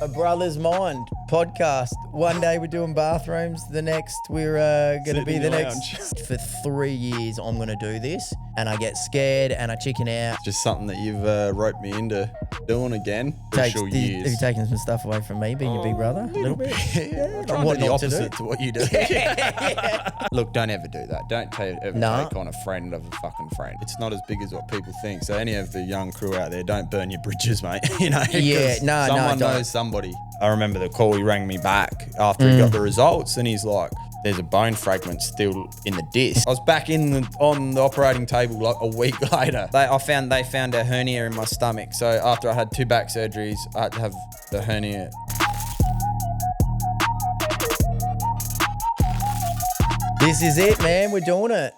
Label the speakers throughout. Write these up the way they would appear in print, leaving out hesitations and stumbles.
Speaker 1: A Brother's Mind podcast. One day we're doing bathrooms. The next we're going to be the next. For 3 years I'm going to do this, and I get scared and I chicken out.
Speaker 2: Just something that you've roped me into doing again for
Speaker 1: Have
Speaker 2: sure
Speaker 1: you
Speaker 2: years.
Speaker 1: taken some stuff away from me, being your big brother?
Speaker 2: A little bit. Yeah, trying
Speaker 1: What
Speaker 2: to do the
Speaker 1: not to
Speaker 2: opposite
Speaker 1: do?
Speaker 2: to what you do. Look, don't ever do that. Don't ever
Speaker 1: Nah.
Speaker 2: take on a friend of a fucking friend. It's not as big as what people think. So any of the young crew out there, don't burn your bridges, mate. You know, 'cause
Speaker 1: Yeah, no,
Speaker 2: someone
Speaker 1: don't.
Speaker 2: knows somebody. I remember the call. He rang me back after he got the results, and he's like, "There's a bone fragment still in the disc." I was back on the operating table like a week later. They found a hernia in my stomach. So after I had 2 back surgeries, I had to have the hernia.
Speaker 1: This is it, man. We're doing it.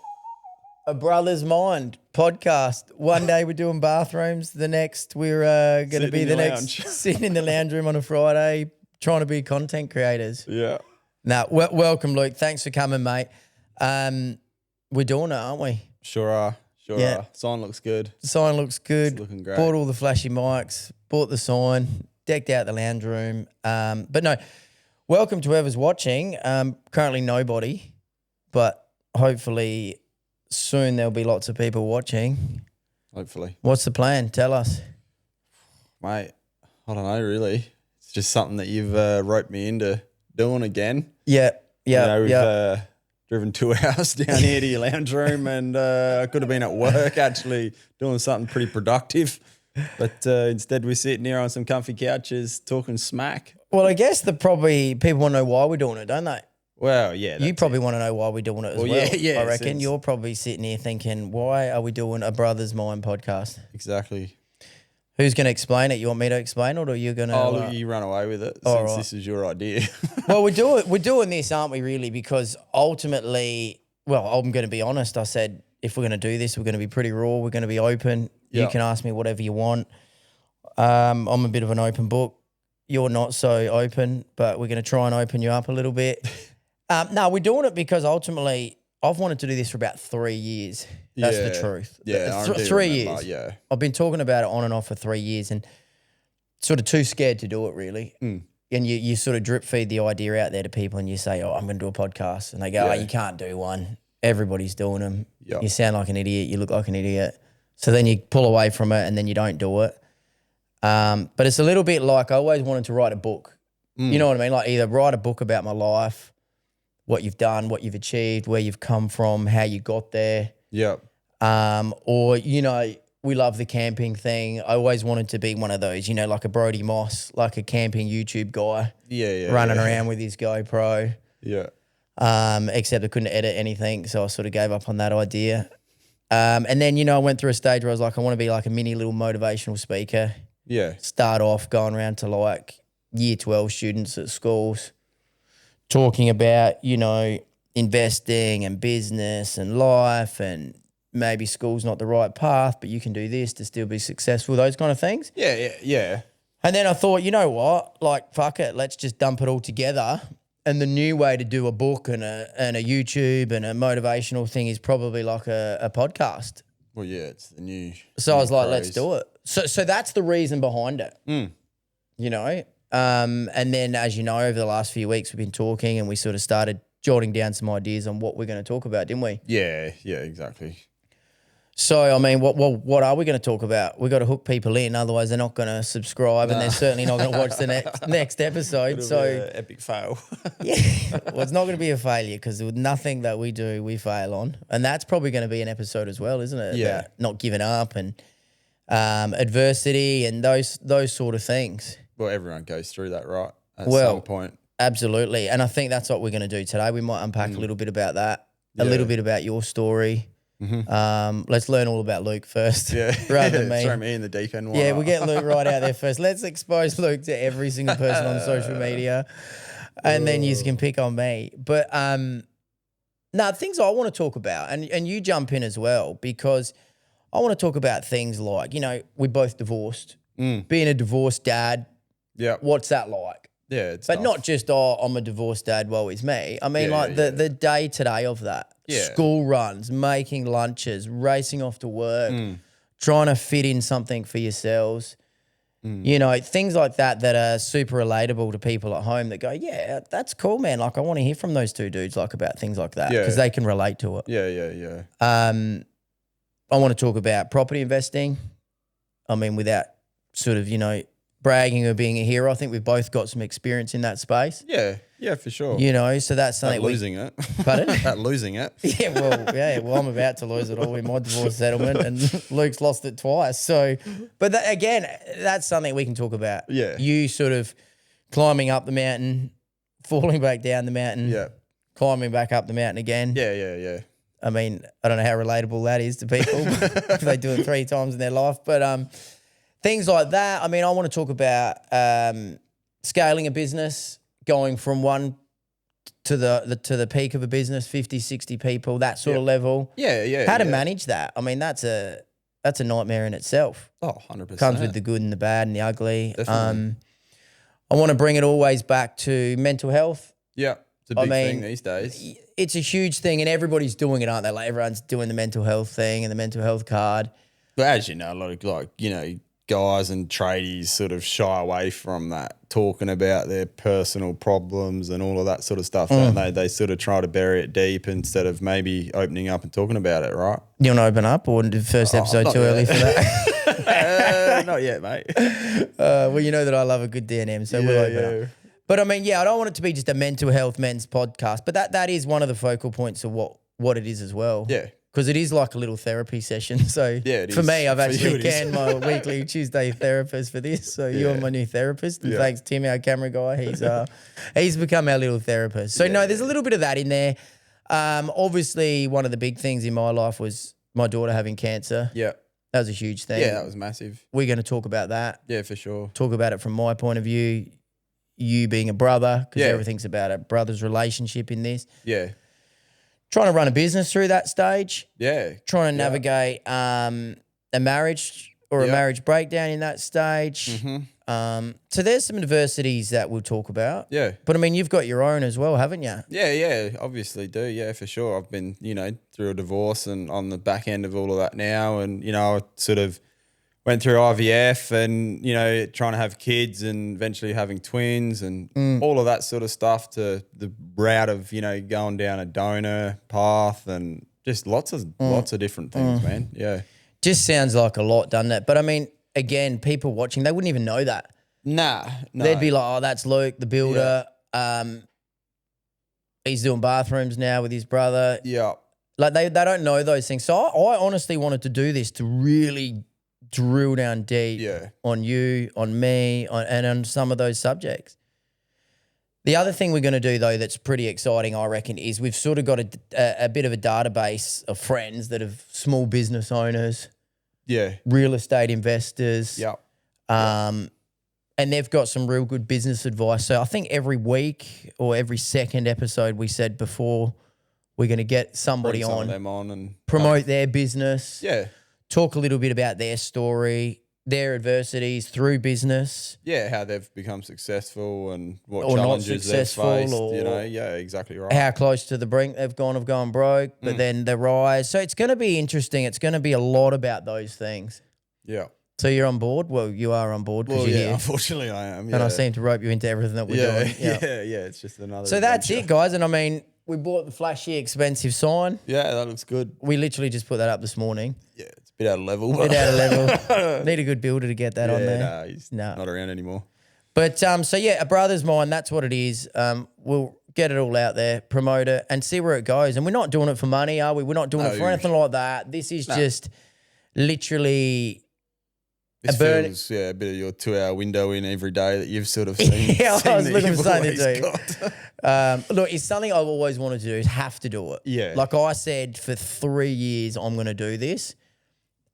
Speaker 1: A Brother's Mind podcast. One day we're doing bathrooms. The next we're going to
Speaker 2: Sitting
Speaker 1: be
Speaker 2: in
Speaker 1: the
Speaker 2: the
Speaker 1: next
Speaker 2: lounge.
Speaker 1: sitting in the lounge room on a Friday, trying to be content creators.
Speaker 2: Yeah.
Speaker 1: Now, welcome, Luke. Thanks for coming, mate. We're doing it, aren't we?
Speaker 2: Sure are.
Speaker 1: Yeah.
Speaker 2: Sign looks good.
Speaker 1: The sign looks good.
Speaker 2: It's looking great.
Speaker 1: Bought all the flashy mics. Bought the sign. Decked out the lounge room. But no, welcome to whoever's watching. Currently nobody, but hopefully soon there'll be lots of people watching.
Speaker 2: Hopefully.
Speaker 1: What's the plan? Tell us.
Speaker 2: Mate, I don't know, really. It's just something that you've roped me into doing again.
Speaker 1: Yeah.
Speaker 2: We've driven 2 hours down here to your lounge room, and I could have been at work actually doing something pretty productive. But instead we're sitting here on some comfy couches talking smack.
Speaker 1: Well, I guess probably people want to know why we're doing it, don't they?
Speaker 2: Well, yeah.
Speaker 1: You probably want to know why we're doing it as well.
Speaker 2: Yeah.
Speaker 1: I reckon you're probably sitting here thinking, why are we doing a Brother's Mind podcast?
Speaker 2: Exactly.
Speaker 1: Who's going to explain it? You want me to explain it, or you're going to?
Speaker 2: Oh, look, you run away with it
Speaker 1: all
Speaker 2: since
Speaker 1: right.
Speaker 2: this is your idea.
Speaker 1: Well, we're doing this, aren't we, really? Because ultimately, well, I'm going to be honest. I said, if we're going to do this, we're going to be pretty raw. We're going to be open. You
Speaker 2: Yeah.
Speaker 1: can ask me whatever you want. I'm a bit of an open book. You're not so open, but we're going to try and open you up a little bit. No, we're doing it because ultimately I've wanted to do this for about 3 years. That's the truth.
Speaker 2: Yeah, I do
Speaker 1: 3
Speaker 2: remember,
Speaker 1: years.
Speaker 2: Yeah.
Speaker 1: I've been talking about it on and off for 3 years and sort of too scared to do it, really. And you sort of drip feed the idea out there to people and you say, oh, I'm going to do a podcast. And they go, oh, you can't do one. Everybody's doing them.
Speaker 2: Yep.
Speaker 1: You sound like an idiot. You look like an idiot. So then you pull away from it and then you don't do it. But it's a little bit like I always wanted to write a book. You know what I mean? Like either write a book about my life, what you've done, what you've achieved, where you've come from, how you got there.
Speaker 2: Yep.
Speaker 1: Or, you know, we love the camping thing. I always wanted to be one of those, you know, like a Brody Moss, like a camping YouTube guy.
Speaker 2: Yeah.
Speaker 1: Running around with his GoPro.
Speaker 2: Yeah.
Speaker 1: Except I couldn't edit anything, so I sort of gave up on that idea. And then, you know, I went through a stage where I was like, I want to be like a mini little motivational speaker.
Speaker 2: Yeah.
Speaker 1: Start off going around to like year 12 students at schools, talking about, you know, investing and business and life, and maybe school's not the right path, but you can do this to still be successful, those kind of things.
Speaker 2: Yeah.
Speaker 1: And then I thought, you know what, like, fuck it, let's just dump it all together. And the new way to do a book and a YouTube and a motivational thing is probably like a podcast.
Speaker 2: Well, yeah, it's the new.
Speaker 1: So I was like,
Speaker 2: craze.
Speaker 1: let's do it. So that's the reason behind it, you know. And then, as you know, over the last few weeks, we've been talking and we sort of started jotting down some ideas on what we're going to talk about, didn't we?
Speaker 2: Yeah, exactly.
Speaker 1: So, I mean, what are we going to talk about? We've got to hook people in, otherwise they're not going to subscribe and they're certainly not going to watch the next episode.
Speaker 2: It'll
Speaker 1: So,
Speaker 2: be an epic fail.
Speaker 1: yeah, well, it's not going to be a failure because nothing that we do, we fail on. And that's probably going to be an episode as well, isn't it?
Speaker 2: Yeah.
Speaker 1: About not giving up and adversity and those sort of things.
Speaker 2: Well, everyone goes through that, right? At
Speaker 1: Well,
Speaker 2: some point.
Speaker 1: Absolutely. And I think that's what we're going to do today. We might unpack a little bit about that, a little bit about your story. Let's learn all about Luke first, rather than me.
Speaker 2: Throw me in the deep end.
Speaker 1: Yeah, we'll get Luke right out there first. Let's expose Luke to every single person on social media, and then you can pick on me. But things I want to talk about, and you jump in as well, because I want to talk about things like, you know, we're both divorced, being a divorced dad.
Speaker 2: Yeah.
Speaker 1: What's that like?
Speaker 2: Yeah, it's
Speaker 1: But
Speaker 2: tough.
Speaker 1: not just, oh, I'm a divorced dad, woe is me. I mean, the day-to-day of that.
Speaker 2: Yeah.
Speaker 1: School runs, making lunches, racing off to work, trying to fit in something for yourselves. You know, things like that are super relatable to people at home that go, yeah, that's cool, man. Like I want to hear from those two dudes like about things like that because they can relate to it.
Speaker 2: Yeah.
Speaker 1: I want to talk about property investing. I mean, without sort of, you know, bragging or being a hero, I think we've both got some experience in that space.
Speaker 2: Yeah, for sure.
Speaker 1: You know, so that's something
Speaker 2: losing it.
Speaker 1: Pardon?
Speaker 2: That losing it.
Speaker 1: Well, I'm about to lose it all in my divorce settlement, and Luke's lost it twice. So, but again, that's something we can talk about.
Speaker 2: Yeah.
Speaker 1: You sort of climbing up the mountain, falling back down the mountain, climbing back up the mountain again.
Speaker 2: Yeah.
Speaker 1: I mean, I don't know how relatable that is to people if they do it 3 times in their life, but things like that. I mean, I want to talk about scaling a business, going from one to the peak of a business, 50, 60 people, that sort of level.
Speaker 2: Yeah.
Speaker 1: How to manage that. I mean, that's a nightmare in itself.
Speaker 2: Oh, 100%.
Speaker 1: Comes with the good and the bad and the ugly.
Speaker 2: Definitely.
Speaker 1: I want to bring it always back to mental health.
Speaker 2: Yeah. It's a big thing these days.
Speaker 1: It's a huge thing and everybody's doing it, aren't they? Like everyone's doing the mental health thing and the mental health card.
Speaker 2: But as you know, a lot of guys and tradies sort of shy away from that, talking about their personal problems and all of that sort of stuff, don't they? They sort of try to bury it deep instead of maybe opening up and talking about it, right?
Speaker 1: You want to open up or the first episode too early for that?
Speaker 2: Not yet, mate.
Speaker 1: Well, you know that I love a good D&M, so we'll open up. But I mean, I don't want it to be just a mental health men's podcast, but that is one of the focal points of what it is as well.
Speaker 2: Yeah.
Speaker 1: Because it is like a little therapy session. So for me, I've actually canned my weekly Tuesday therapist for this. So you're my new therapist. And thanks, Tim, our camera guy. He's become our little therapist. So no, there's a little bit of that in there. Obviously, one of the big things in my life was my daughter having cancer.
Speaker 2: Yeah.
Speaker 1: That was a huge thing.
Speaker 2: Yeah, that was massive.
Speaker 1: We're going to talk about that.
Speaker 2: Yeah, for sure.
Speaker 1: Talk about it from my point of view. You being a brother, because everything's about a brother's relationship in this.
Speaker 2: Yeah.
Speaker 1: Trying to run a business through that stage.
Speaker 2: Yeah.
Speaker 1: Trying to navigate a marriage or a marriage breakdown in that stage. So there's some adversities that we'll talk about.
Speaker 2: Yeah.
Speaker 1: But I mean, you've got your own as well, haven't you?
Speaker 2: Yeah, obviously do. Yeah, for sure. I've been, through a divorce and on the back end of all of that now. And, I sort of went through IVF and, trying to have kids and eventually having twins and all of that sort of stuff, to the route of, going down a donor path and just lots of different things, man. Yeah.
Speaker 1: Just sounds like a lot, doesn't it? But I mean, again, people watching, they wouldn't even know that.
Speaker 2: Nah. No.
Speaker 1: They'd be like, oh, that's Luke, the builder. He's doing bathrooms now with his brother.
Speaker 2: Yeah.
Speaker 1: Like they don't know those things. So I honestly wanted to do this to really drill down deep on you, on me, and on some of those subjects. The other thing we're going to do, though, that's pretty exciting, I reckon, is we've sort of got a bit of a database of friends that have small business owners, real estate investors, and they've got some real good business advice. So I think every week or every second episode we said before, we're going to get somebody on,
Speaker 2: them on and
Speaker 1: promote their business.
Speaker 2: Yeah.
Speaker 1: Talk a little bit about their story, their adversities through business.
Speaker 2: Yeah, how they've become successful and what
Speaker 1: or
Speaker 2: challenges
Speaker 1: not successful,
Speaker 2: they've faced.
Speaker 1: Or
Speaker 2: exactly right.
Speaker 1: How close to the brink they've gone of going broke, but then the rise. So it's going to be interesting. It's going to be a lot about those things.
Speaker 2: Yeah.
Speaker 1: So you're on board? Well, you are on board because you're here.
Speaker 2: Unfortunately I am.
Speaker 1: And I seem to rope you into everything that we're doing.
Speaker 2: Yeah. It's just another
Speaker 1: So
Speaker 2: adventure.
Speaker 1: that's it, guys. And I mean, we bought the flashy, expensive sign.
Speaker 2: Yeah, that looks good.
Speaker 1: We literally just put that up this morning.
Speaker 2: Yeah, it's a bit out of level.
Speaker 1: Bit out of level. Need a good builder to get that on there.
Speaker 2: No, he's not around anymore.
Speaker 1: But so yeah, a brother's mine, that's what it is. We'll get it all out there, promote it, and see where it goes. And we're not doing it for money, are we? We're not doing it for anything like that. This is just literally
Speaker 2: This feels, a bit of your 2-hour window in every day that you've sort of seen.
Speaker 1: I was looking for something to do. Look, it's something I've always wanted to do, is have to do it.
Speaker 2: Yeah.
Speaker 1: Like I said, for 3 years, I'm going to do this.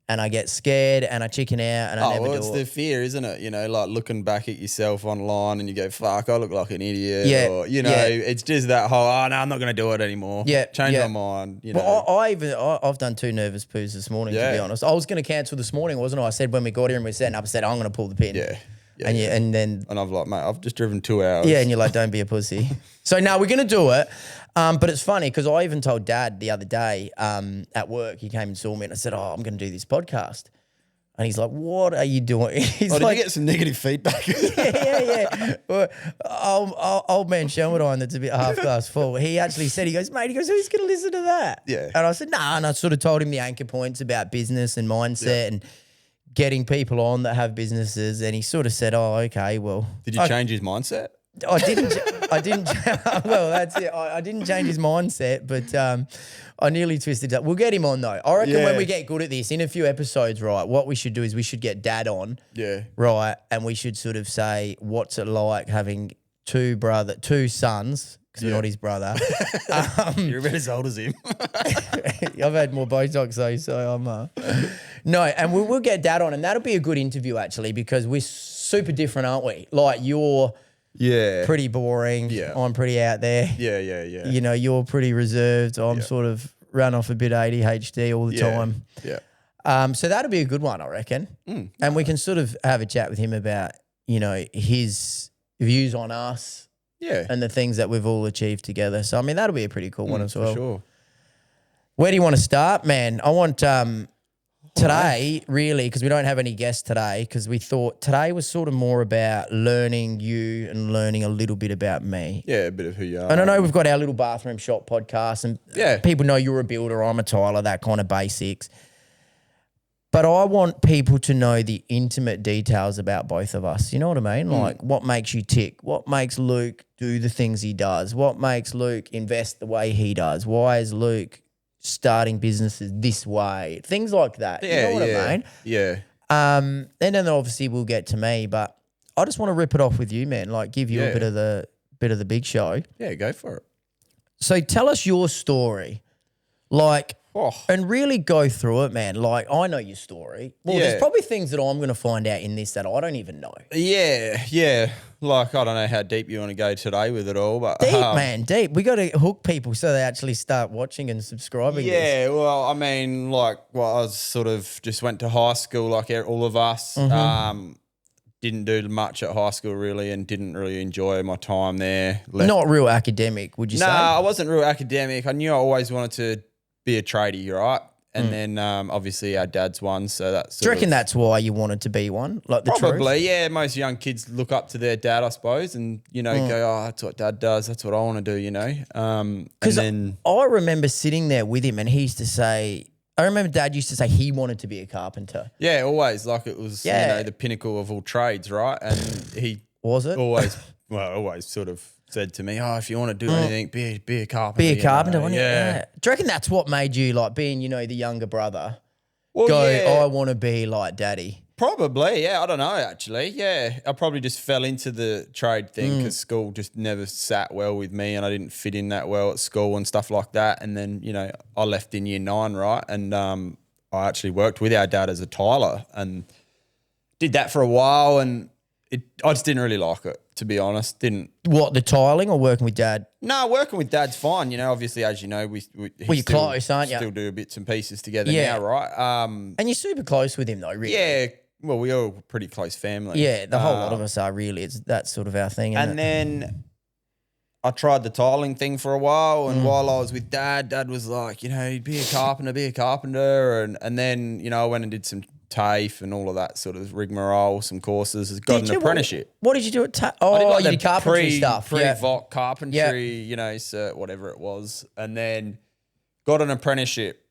Speaker 1: And I get scared and I chicken out and I never do it.
Speaker 2: It's the fear, isn't it? Like looking back at yourself online and you go, fuck, I look like an idiot.
Speaker 1: Yeah.
Speaker 2: Or, it's just that whole, no, I'm not going to do it anymore.
Speaker 1: Yeah.
Speaker 2: Change my mind.
Speaker 1: Well, I've done 2 nervous poos this morning, to be honest. I was going to cancel this morning, wasn't I? I said when we got here and we were setting up, I said, I'm going to pull the pin.
Speaker 2: Yeah.
Speaker 1: And then
Speaker 2: I've like, mate, I've just driven 2 hours.
Speaker 1: Yeah, and you're like, don't be a pussy. So no, we're going to do it. But it's funny because I even told Dad the other day at work, he came and saw me and I said, I'm going to do this podcast. And he's like, what are you doing? He's
Speaker 2: Did
Speaker 1: like,
Speaker 2: you get some negative feedback?
Speaker 1: yeah. Well, old man Shelmadine that's a bit half glass full. He actually said, he goes, who's going to listen to that?
Speaker 2: Yeah.
Speaker 1: And I said, nah. And I sort of told him the anchor points about business and mindset and getting people on that have businesses. And he sort of said, oh, okay, well.
Speaker 2: Did you change his mindset?
Speaker 1: I didn't. Well, that's it. I didn't change his mindset, but I nearly twisted up. We'll get him on though. I reckon when we get good at this, in a few episodes, right? What we should do is we should get Dad on, right, and we should sort of say, what's it like having two sons? Because we're not his brother.
Speaker 2: You're about as old as him.
Speaker 1: I've had more Botox though, so I'm. No, and we'll get Dad on, and that'll be a good interview actually because we're super different, aren't we? Like you're.
Speaker 2: Yeah.
Speaker 1: Pretty boring.
Speaker 2: Yeah.
Speaker 1: I'm pretty out there.
Speaker 2: Yeah.
Speaker 1: You know, you're pretty reserved. I'm sort of run off a bit ADHD all the time.
Speaker 2: Yeah.
Speaker 1: So that'll be a good one, I reckon. And we can sort of have a chat with him about, you know, his views on us.
Speaker 2: Yeah.
Speaker 1: And the things that we've all achieved together. So, I mean, that'll be a pretty cool one as well.
Speaker 2: For sure.
Speaker 1: Where do you want to start, man? I want today, really, because we don't have any guests today, because we thought today was sort of more about learning you and learning a little bit about me.
Speaker 2: Yeah, a bit of who you are.
Speaker 1: And I know we've got our little bathroom shop podcast and people know you're a builder, I'm a tiler, that kind of basics. But I want people to know the intimate details about both of us. You know what I mean? Like what makes you tick? What makes Luke do the things he does? What makes Luke invest the way he does? Why is Luke starting businesses this way? Things like that.
Speaker 2: Yeah,
Speaker 1: you know what I mean?
Speaker 2: Yeah.
Speaker 1: And then obviously we'll get to me, but I just want to rip it off with you, man. Like give you a bit of the big show.
Speaker 2: Yeah, go for it.
Speaker 1: So tell us your story. Like and really go through it, man. Like I know your story. Well, there's probably things that I'm going to find out in this that I don't even know.
Speaker 2: Yeah. Like, I don't know how deep you want to go today with it all, but...
Speaker 1: Deep, man, deep. We got to hook people so they actually start watching and subscribing.
Speaker 2: Yeah, well, I mean, like, I was sort of just went to high school like all of us. Didn't do much at high school really and didn't really enjoy my time there.
Speaker 1: Not real academic, would you say?
Speaker 2: No, I wasn't real academic. I knew I always wanted to be a tradie, right? And then obviously our dad's one, so that's.
Speaker 1: Do you reckon that's why you wanted to be one? Like the
Speaker 2: probably,
Speaker 1: truth?
Speaker 2: yeah. Most young kids look up to their dad, I suppose, and you know go, oh, that's what dad does. That's what I want to do, you know. Because
Speaker 1: I remember sitting there with him, and he used to say, I remember Dad used to say he wanted to be a carpenter.
Speaker 2: Yeah, always like it was, you know, the pinnacle of all trades, right? And he
Speaker 1: was it
Speaker 2: always, always sort of said to me, oh, if you want to do anything, be a carpenter.
Speaker 1: Be a carpenter,
Speaker 2: you know?
Speaker 1: Yeah. Do you reckon that's what made you, like, being, you know, the younger brother, I want to be like Daddy?
Speaker 2: Probably, yeah. I don't know, actually. Yeah, I probably just fell into the trade thing because school just never sat well with me and I didn't fit in that well at school and stuff like that. And then, you know, I left in year 9, right? And I actually worked with our dad as a tiler and did that for a while and I just didn't really like it, to be honest.
Speaker 1: What, the tiling or working with Dad?
Speaker 2: No, working with Dad's fine. You know, obviously, as you know,
Speaker 1: you're close, aren't you?
Speaker 2: Still do bits and pieces together now, right?
Speaker 1: And you're super close with him though, really.
Speaker 2: Yeah, well, we are a pretty close family.
Speaker 1: Yeah, the whole lot of us are really. It's that's sort of our thing.
Speaker 2: And then I tried the tiling thing for a while, and while I was with Dad was like, you know, be a carpenter, and then, you know, I went and did some TAFE and all of that sort of rigmarole, some courses, got an apprenticeship.
Speaker 1: What did you do at TAFE?
Speaker 2: I did like
Speaker 1: you did carpentry stuff.
Speaker 2: Pre-voc carpentry, you know, cert, whatever it was. And then got an apprenticeship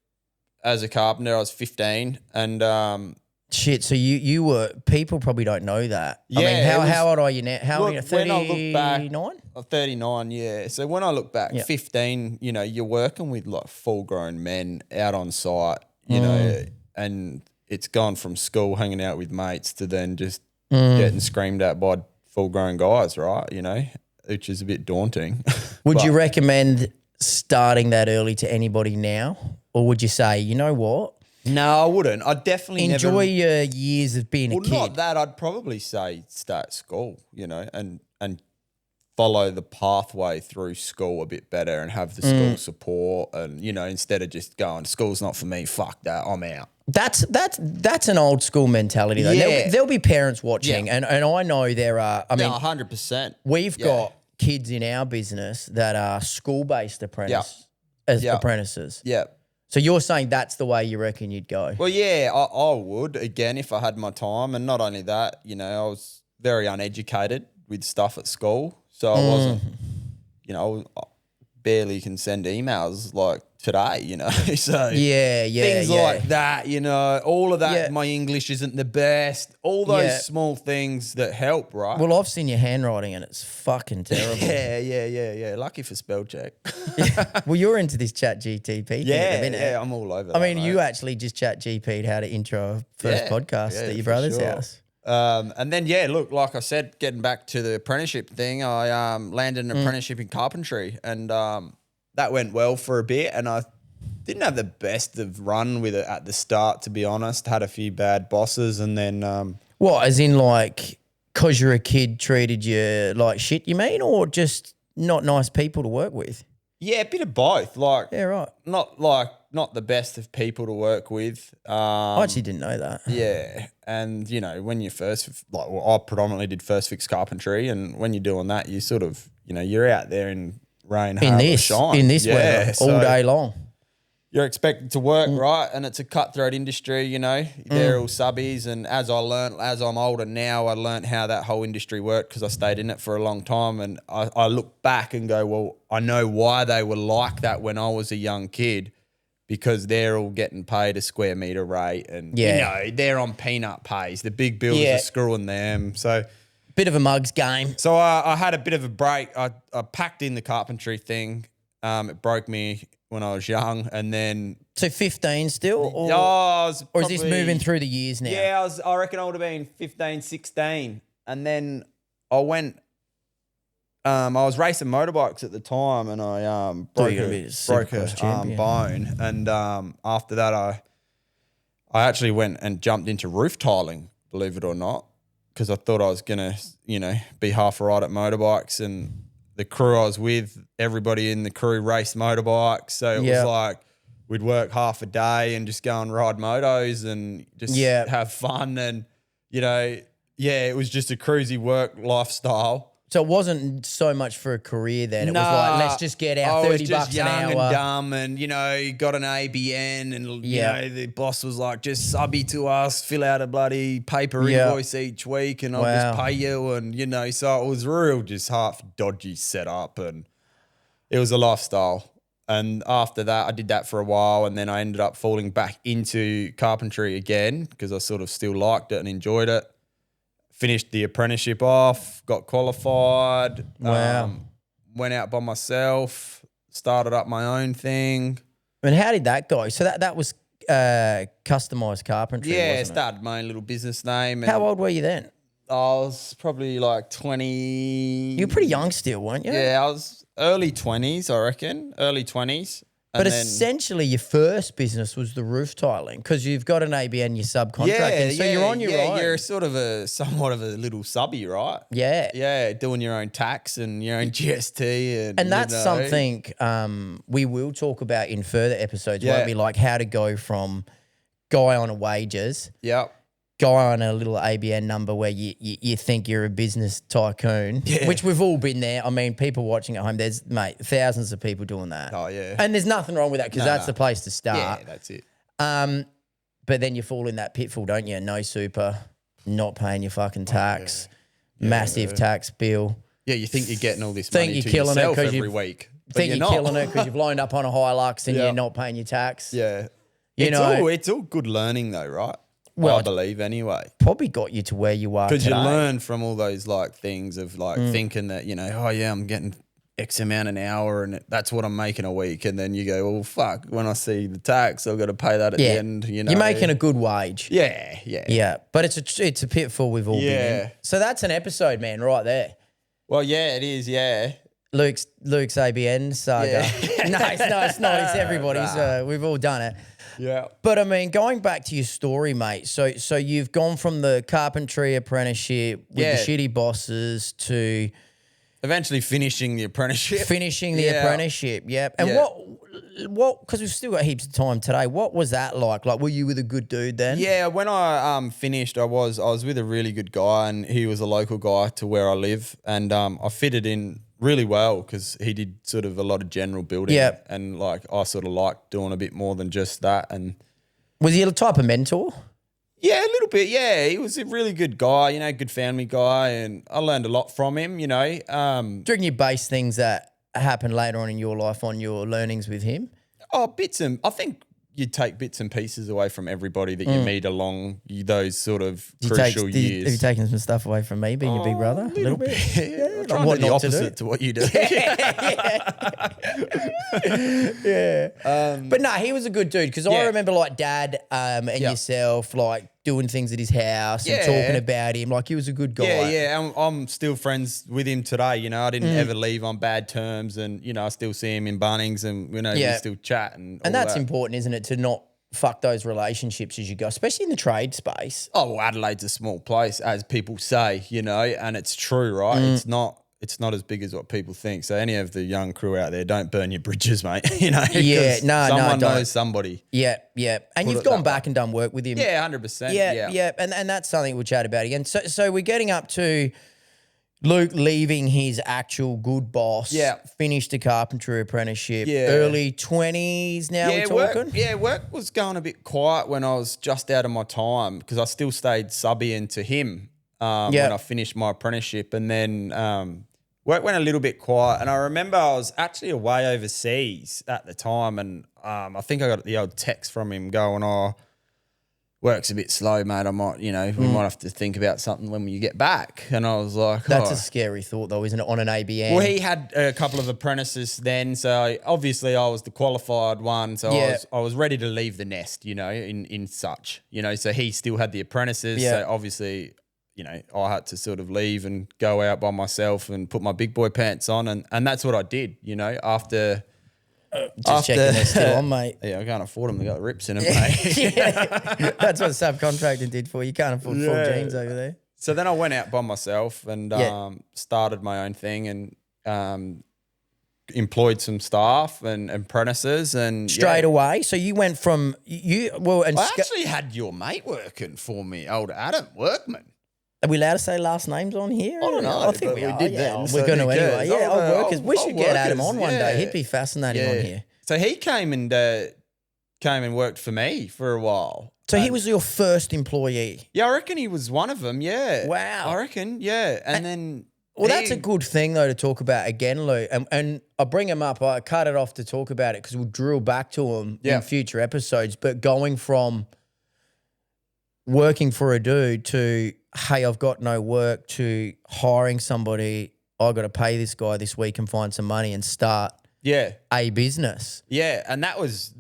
Speaker 2: as a carpenter. I was 15 and...
Speaker 1: Shit, so you were... People probably don't know that.
Speaker 2: Yeah.
Speaker 1: I mean, how old are you now? How old are you? 39?
Speaker 2: 39, yeah. So when I look back, 15, you know, you're working with like full-grown men out on site, you know, and... It's gone from school hanging out with mates to then just getting screamed at by full-grown guys, right? You know, which is a bit daunting.
Speaker 1: Would you recommend starting that early to anybody now? Or would you say, you know what?
Speaker 2: No, I wouldn't. I'd definitely
Speaker 1: enjoy your years of being a kid.
Speaker 2: Well, not that. I'd probably say start school, you know, and follow the pathway through school a bit better and have the school support and, you know, instead of just going, school's not for me, fuck that, I'm out.
Speaker 1: That's an old school mentality though.
Speaker 2: Yeah.
Speaker 1: There'll be parents watching and I know there are, I mean,
Speaker 2: 100%.
Speaker 1: We've got kids in our business that are school-based apprentices.
Speaker 2: Yeah.
Speaker 1: So you're saying that's the way you reckon you'd go?
Speaker 2: Well, yeah, I would, again, if I had my time. And not only that, you know, I was very uneducated with stuff at school. So I wasn't, you know, I barely can send emails like today, you know. So things like that, you know, all of that.
Speaker 1: Yeah.
Speaker 2: My English isn't the best. All those small things that help, right?
Speaker 1: Well, I've seen your handwriting and it's fucking terrible.
Speaker 2: Yeah. Lucky for spell check.
Speaker 1: Well, you're into this chat GTP thing at the minute.
Speaker 2: Yeah, I'm all over that.
Speaker 1: I mean,
Speaker 2: mate.
Speaker 1: you actually just chat GP'd how to intro a first podcast at your
Speaker 2: for
Speaker 1: brother's
Speaker 2: sure.
Speaker 1: house.
Speaker 2: And then, look, like I said, getting back to the apprenticeship thing, I landed an apprenticeship in carpentry, and that went well for a bit. And I didn't have the best of run with it at the start, to be honest. Had a few bad bosses, and then
Speaker 1: What, as in like, because you're a kid, treated you like shit, you mean, or just not nice people to work with?
Speaker 2: yeah, a bit of both. Like,
Speaker 1: Yeah, right.
Speaker 2: not the best of people to work with.
Speaker 1: I actually didn't know that.
Speaker 2: Yeah, and you know, when you first I predominantly did first fix carpentry, and when you're doing that, you sort of, you know, you're out there in rain, hail, or shine,
Speaker 1: in this weather, all day long.
Speaker 2: You're expected to work, right? And it's a cutthroat industry, you know. They're all subbies, and as I'm older now, I learned how that whole industry worked because I stayed in it for a long time, and I look back and go, well, I know why they were like that when I was a young kid. Because they're all getting paid a square metre rate, and you know, they're on peanut pays. The big bills are screwing them. So
Speaker 1: bit of a mugs game.
Speaker 2: So I had a bit of a break. I packed in the carpentry thing. It broke me when I was young, and then
Speaker 1: So 15 still? Or is this moving through the years now?
Speaker 2: Yeah, I reckon I would have been 15, 16. And then I went. I was racing motorbikes at the time, and I broke a bone. And after that, I actually went and jumped into roof tiling, believe it or not, because I thought I was gonna, you know, be half a ride at motorbikes. And the crew I was with, everybody in the crew raced motorbikes, so it was like we'd work half a day and just go and ride motos and just have fun. And you know, it was just a cruisy work lifestyle.
Speaker 1: So it wasn't so much for a career then. It was like, let's just get our $30 an hour. I was just young and
Speaker 2: dumb, and, you know, got an ABN, and, you know, the boss was like, just subby to us, fill out a bloody paper invoice each week, and I'll just pay you. And, you know, so it was real just half dodgy setup, and it was a lifestyle. And after that, I did that for a while, and then I ended up falling back into carpentry again because I sort of still liked it and enjoyed it. Finished the apprenticeship off, got qualified. Went out by myself, started up my own thing.
Speaker 1: And how did that go? So that was customized carpentry, wasn't it?
Speaker 2: Started my own little business name.
Speaker 1: How old were you then?
Speaker 2: I was probably like 20.
Speaker 1: You were pretty young still, weren't you?
Speaker 2: Yeah, I was early 20s, I reckon. Early 20s.
Speaker 1: But essentially your first business was the roof tiling because you've got an ABN, you're subcontracting. So you're on your own.
Speaker 2: You're sort of somewhat of a little subby, right?
Speaker 1: Yeah.
Speaker 2: Yeah, doing your own tax and your own GST.
Speaker 1: And that's something we will talk about in further episodes, won't we? Like how to go from guy on a wages, guy on a little ABN number where you think you're a business tycoon, which we've all been there. I mean, people watching at home, there's, thousands of people doing that.
Speaker 2: Oh, yeah.
Speaker 1: And there's nothing wrong with that because that's the place to start.
Speaker 2: Yeah, that's it.
Speaker 1: But then you fall in that pitfall, don't you? No super, not paying your fucking tax, massive tax bill.
Speaker 2: Yeah, you think you're getting all this money to yourself every week.
Speaker 1: Think you're killing it because you've loaned up on a Hilux and you're not paying your tax.
Speaker 2: Yeah.
Speaker 1: You
Speaker 2: it's all good learning though, right? Well, I believe anyway.
Speaker 1: Probably got you to where you are
Speaker 2: because you learn from all those like things of like thinking that, you know, oh yeah, I'm getting X amount an hour and that's what I'm making a week. And then you go, well, fuck, when I see the tax, I've got to pay that at the end. You know,
Speaker 1: you're making a good wage.
Speaker 2: Yeah.
Speaker 1: But it's a pitfall we've all been in. So that's an episode, man, right there.
Speaker 2: Well, yeah, it is. Yeah.
Speaker 1: Luke's ABN saga. No, it's not. It's everybody's. We've all done it.
Speaker 2: Yeah.
Speaker 1: But I mean, going back to your story, mate. So you've gone from the carpentry apprenticeship with the shitty bosses to
Speaker 2: Eventually finishing the apprenticeship.
Speaker 1: Finishing the apprenticeship, yep. And what? Because we've still got heaps of time today. What was that like? Like, were you with a good dude then?
Speaker 2: Yeah, when I finished, I was with a really good guy, and he was a local guy to where I live, and I fitted in really well because he did sort of a lot of general building, and like I sort of liked doing a bit more than just that. And
Speaker 1: was he a type of mentor?
Speaker 2: Yeah, a little bit. Yeah, he was a really good guy, good family guy, and I learned a lot from him.
Speaker 1: Do you reckon you base things that happen later on in your life on your learnings with him?
Speaker 2: Oh, I think you take bits and pieces away from everybody that you meet along those sort of crucial years.
Speaker 1: Have you taken some stuff away from me being your big brother? A little bit.
Speaker 2: Yeah, I'm trying to do the opposite to what you do.
Speaker 1: But no, he was a good dude because I remember like Dad and yourself like doing things at his house and talking about him. Like he was a good guy.
Speaker 2: Yeah. I'm still friends with him today. I didn't ever leave on bad terms, and I still see him in Bunnings, and we still chat and
Speaker 1: that's important, isn't it, to not fuck those relationships as you go, especially in the trade space.
Speaker 2: Oh, well, Adelaide's a small place, as people say, and it's true, right? It's not as big as what people think. So any of the young crew out there, don't burn your bridges, mate. Someone knows somebody.
Speaker 1: Yeah. And you've gone back and done work with him.
Speaker 2: Yeah, 100%.
Speaker 1: Yeah. And that's something we'll chat about again. So we're getting up to Luke leaving his actual good boss.
Speaker 2: Yeah.
Speaker 1: Finished a carpentry apprenticeship.
Speaker 2: Yeah.
Speaker 1: Early 20s now we're talking?
Speaker 2: Work was going a bit quiet when I was just out of my time because I still stayed subbing to him when I finished my apprenticeship, and then work went a little bit quiet. And I remember I was actually away overseas at the time, and I think I got the old text from him going, "Oh, work's a bit slow, mate. I might, we might have to think about something when you get back." And I was like,
Speaker 1: that's a scary thought though, isn't it, on an ABN?
Speaker 2: Well, he had a couple of apprentices then, so obviously I was the qualified one, so I was ready to leave the nest, in such, so he still had the apprentices, so obviously, I had to sort of leave and go out by myself and put my big boy pants on, and that's what I did, after...
Speaker 1: Just checking they're still on, mate.
Speaker 2: Yeah, I can't afford them. They got rips in them, mate.
Speaker 1: That's what subcontracting did for you. You can't afford full jeans over there.
Speaker 2: So then I went out by myself and started my own thing and employed some staff and apprentices and
Speaker 1: straight away. So you went from
Speaker 2: I actually had your mate working for me, old Adam Workman.
Speaker 1: Are we allowed to say last names on here?
Speaker 2: I don't know.
Speaker 1: I think we
Speaker 2: did then.
Speaker 1: We're going to anyway. Yeah, workers. We should get Adam on one day. He'd be fascinating on here.
Speaker 2: So he came and worked for me for a while.
Speaker 1: So he was your first employee?
Speaker 2: Yeah, I reckon he was one of them, yeah.
Speaker 1: Wow.
Speaker 2: I reckon, yeah. And then...
Speaker 1: Well, that's a good thing, though, to talk about again, Lou. And I bring him up. I cut it off to talk about it because we'll drill back to him in future episodes. But going from working for a dude to... hey, I've got no work, to hiring somebody, I got to pay this guy this week and find some money and start a business.
Speaker 2: Yeah, and that was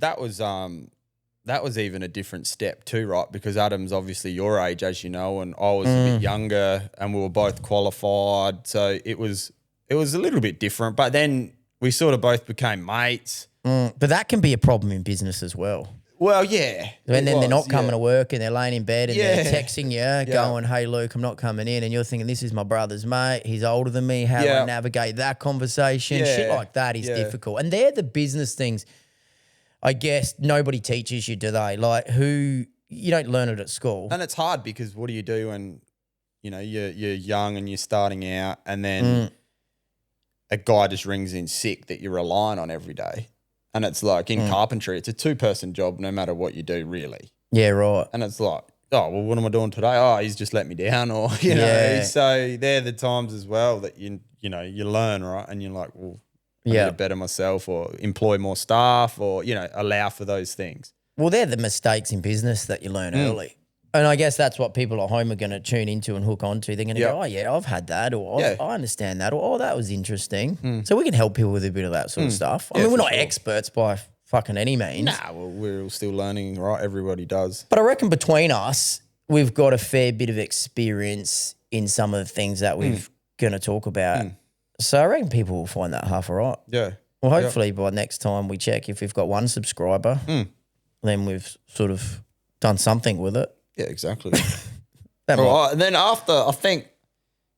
Speaker 2: even a different step too, right? Because Adam's obviously your age, as you know, and I was a bit younger, and we were both qualified, so it was a little bit different. But then we sort of both became mates.
Speaker 1: But that can be a problem in business as well.
Speaker 2: Well, yeah.
Speaker 1: And then they're not coming to work and they're laying in bed and they're texting you going, hey, Luke, I'm not coming in. And you're thinking, this is my brother's mate. He's older than me. How do I navigate that conversation? Shit like that is difficult. And they're the business things, I guess, nobody teaches you, do they? Like you don't learn it at school.
Speaker 2: And it's hard because what do you do when, you're young and you're starting out and then a guy just rings in sick that you're relying on every day? And it's like in carpentry, it's a 2-person job no matter what you do, really.
Speaker 1: Yeah, right.
Speaker 2: And it's like, oh, well, what am I doing today? Oh, he's just let me down, or know. So they're the times as well that you learn, right? And you're like, well, I need to better myself, or employ more staff, or allow for those things.
Speaker 1: Well, they're the mistakes in business that you learn early. And I guess that's what people at home are going to tune into and hook onto. They're going to go, oh, yeah, I've had that, or I understand that, or oh, that was interesting. So we can help people with a bit of that sort of stuff. I mean, we're not experts by fucking any means.
Speaker 2: Nah, well, we're all still learning, right? Everybody does.
Speaker 1: But I reckon between us, we've got a fair bit of experience in some of the things that we're going to talk about. So I reckon people will find that half all right.
Speaker 2: Yeah.
Speaker 1: Well, hopefully by next time we check, if we've got 1 subscriber, then we've sort of done something with it.
Speaker 2: Yeah, exactly. All right, and then after, I think,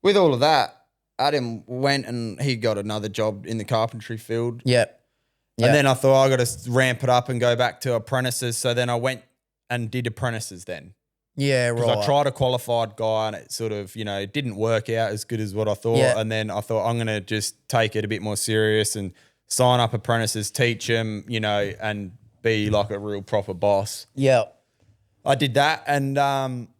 Speaker 2: with all of that, Adam went and he got another job in the carpentry field.
Speaker 1: Yep.
Speaker 2: And then I thought I got to ramp it up and go back to apprentices. So then I went and did apprentices then.
Speaker 1: Yeah, right.
Speaker 2: Because I tried a qualified guy and it sort of, it didn't work out as good as what I thought.
Speaker 1: Yeah.
Speaker 2: And then I thought I'm going to just take it a bit more serious and sign up apprentices, teach them, and be like a real proper boss.
Speaker 1: Yeah.
Speaker 2: I did that and that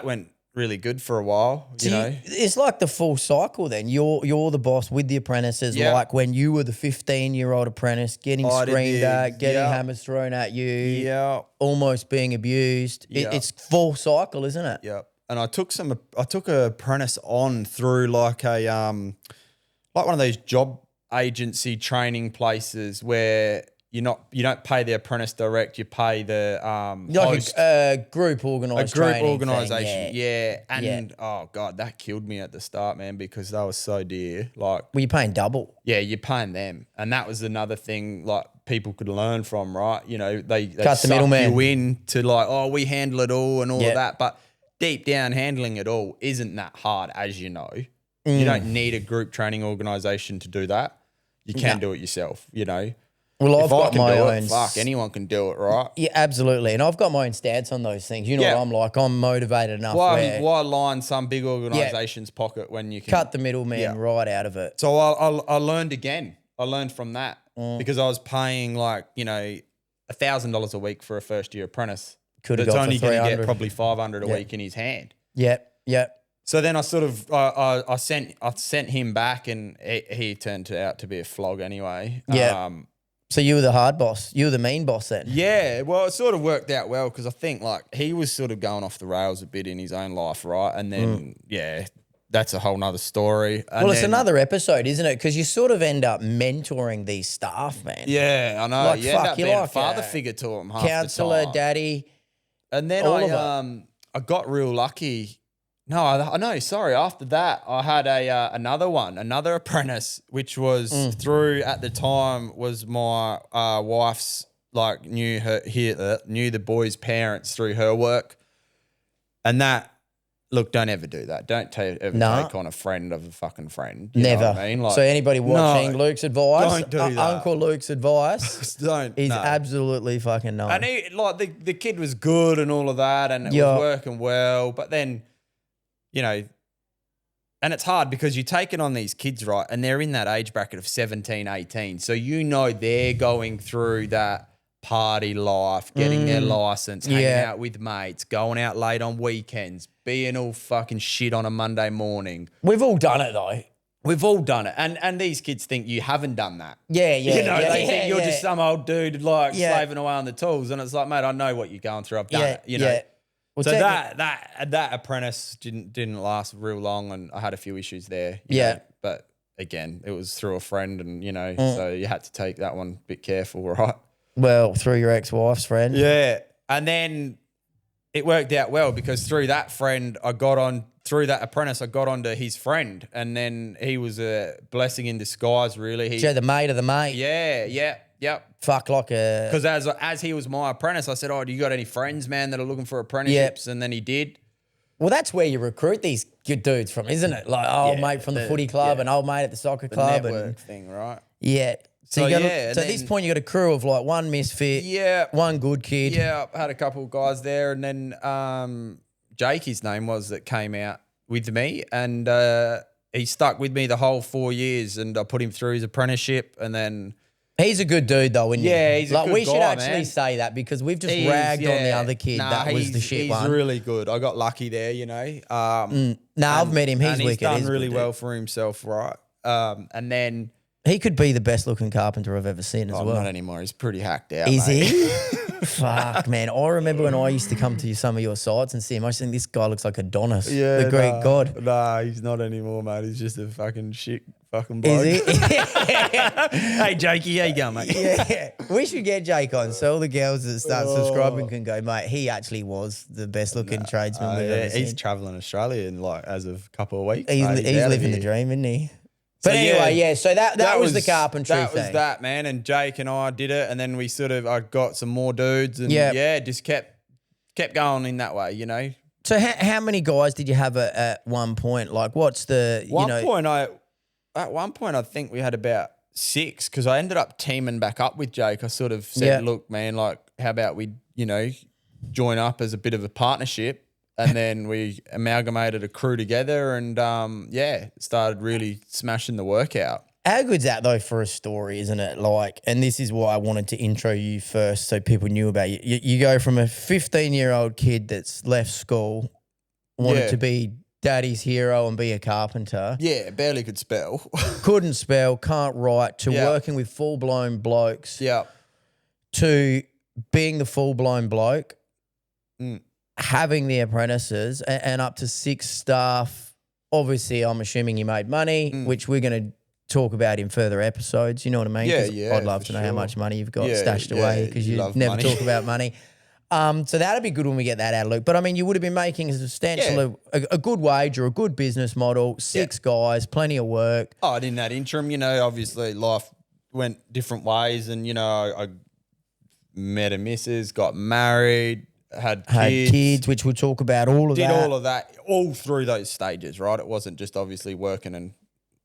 Speaker 2: went really good for a while,
Speaker 1: It's like the full cycle then. You're the boss with the apprentices, like when you were the 15-year-old apprentice getting screamed at, getting hammers thrown at you, almost being abused. It's full cycle, isn't it?
Speaker 2: Yeah. And I took a apprentice on through like a like one of those job agency training places where you don't pay the apprentice direct, you pay the host.
Speaker 1: A group organised
Speaker 2: organisation, yeah. And oh god, that killed me at the start, man, because they were so dear. Like,
Speaker 1: were you paying double?
Speaker 2: Yeah, you're paying them, and that was another thing like people could learn from, right? They
Speaker 1: cut the
Speaker 2: suck
Speaker 1: middleman
Speaker 2: you in to like, oh, we handle it all and all of that, but deep down, handling it all isn't that hard, as you know. You don't need a group training organisation to do that. You can do it yourself,
Speaker 1: Well,
Speaker 2: if
Speaker 1: I've got my own.
Speaker 2: Fuck, anyone can do it, right?
Speaker 1: Yeah, absolutely. And I've got my own stance on those things. You know what I'm like? I'm motivated enough.
Speaker 2: Why line some big organisation's pocket when you can
Speaker 1: cut the middleman right out of it?
Speaker 2: So I learned again. I learned from that because I was paying like $1,000 a week for a first year apprentice.
Speaker 1: Could have
Speaker 2: got
Speaker 1: got
Speaker 2: only
Speaker 1: for
Speaker 2: going to
Speaker 1: 300.
Speaker 2: get probably 500 a week in his hand.
Speaker 1: Yep.
Speaker 2: So then I sort of I sent him back, and he turned out to be a flog anyway.
Speaker 1: Yeah. So you were the hard boss. You were the mean boss then.
Speaker 2: Yeah. Well, it sort of worked out well because I think like he was sort of going off the rails a bit in his own life, right? And then that's a whole nother story. And
Speaker 1: it's another episode, isn't it? Because you sort of end up mentoring these staff, man.
Speaker 2: Yeah, I know.
Speaker 1: Like,
Speaker 2: you end up being
Speaker 1: like
Speaker 2: a father figure to them,
Speaker 1: counselor, daddy.
Speaker 2: And then I got real lucky. No, I know. Sorry. After that, I had another apprentice, which was through at the time was my wife's knew the boy's parents through her work, and that. Look, don't ever do that. Don't take on a friend of a fucking friend. You
Speaker 1: Never.
Speaker 2: know what I mean?
Speaker 1: So anybody watching Luke's advice,
Speaker 2: don't do that.
Speaker 1: Uncle Luke's advice, he's absolutely fucking nice.
Speaker 2: And he, the kid was good and all of that, and it was working well. But then, and it's hard because you're taking on these kids, right? And they're in that age bracket of 17, 18. So they're going through that party life, getting their license, hanging out with mates, going out late on weekends, being all fucking shit on a Monday morning.
Speaker 1: We've all done it though.
Speaker 2: We've all done it. And these kids think you haven't done that.
Speaker 1: Yeah.
Speaker 2: They think you're just some old dude slaving away on the tools. And it's like, mate, I know what you're going through. I've done it, Well, so that apprentice didn't last real long, and I had a few issues there. You know, but again, it was through a friend, and so you had to take that one a bit careful, right?
Speaker 1: Well, through your ex-wife's friend.
Speaker 2: Yeah. And then it worked out well because through that friend, through that apprentice, I got onto his friend, and then he was a blessing in disguise, really.
Speaker 1: So the mate of the mate.
Speaker 2: Yep.
Speaker 1: Fuck like a...
Speaker 2: Because as he was my apprentice, I said, do you got any friends, man, that are looking for apprenticeships? And then he did.
Speaker 1: Well, that's where you recruit these good dudes from, isn't it? Like old mate from the footy club and old mate at the soccer club.
Speaker 2: Network thing, right?
Speaker 1: Yeah. So at this point, you got a crew of like one misfit, one good kid.
Speaker 2: Yeah, I had a couple of guys there, and then Jake, his name was, that came out with me, and he stuck with me the whole 4 years, and I put him through his apprenticeship, and then
Speaker 1: he's a good dude though, isn't he?
Speaker 2: Yeah, he's a good guy,
Speaker 1: we should actually say that because we've just ragged on the other kid that was the shit one.
Speaker 2: He's really good. I got lucky there,
Speaker 1: I've met him. He's wicked.
Speaker 2: He's done really well for himself, right? And then.
Speaker 1: He could be the best looking carpenter I've ever seen as well.
Speaker 2: Not anymore. He's pretty hacked out.
Speaker 1: Is he? Fuck, man. I remember when I used to come to some of your sites and see him, I used to think this guy looks like Adonis, the Greek god.
Speaker 2: Nah, he's not anymore, mate. He's just a fucking shit fucking bloke.
Speaker 1: Is he?
Speaker 2: Hey, Jakey, how you going, mate?
Speaker 1: Yeah. We should get Jake on so all the girls that start subscribing can go, mate, he actually was the best looking tradesman we've ever seen.
Speaker 2: He's travelling Australia as of a couple of weeks.
Speaker 1: He's living the dream, isn't he? But anyway, so that was the carpentry thing.
Speaker 2: That was that, man. And Jake and I did it, and then I got some more dudes, and just kept going in that way,
Speaker 1: So how many guys did you have at one point? Like, what's the
Speaker 2: At one point I think we had about 6 because I ended up teaming back up with Jake. I sort of said, look, man, like, how about we, join up as a bit of a partnership, and then we amalgamated a crew together and started really smashing the workout.
Speaker 1: How good's that though for a story, isn't it? Like, and this is why I wanted to intro you first so people knew about you. You go from a 15-year-old kid that's left school, wanted to be daddy's hero and be a carpenter.
Speaker 2: Yeah, barely could spell.
Speaker 1: Couldn't spell, can't write, to working with full-blown blokes.
Speaker 2: Yeah.
Speaker 1: To being the full-blown bloke, having the apprentices and up to 6 staff. Obviously, I'm assuming you made money, which we're going to talk about in further episodes. You know what I mean?
Speaker 2: Yeah,
Speaker 1: I'd love to know how much money you've got stashed away because you never
Speaker 2: money.
Speaker 1: talk about money. So that'd be good when we get that out, Luke. But I mean, you would have been making a substantial, a good wage or a good business model, 6 guys, plenty of work.
Speaker 2: Oh, and in that interim, obviously life went different ways, and I met a missus, got married, had kids,
Speaker 1: which we'll talk about all of that.
Speaker 2: Did all of that, all through those stages, right? It wasn't just obviously working and.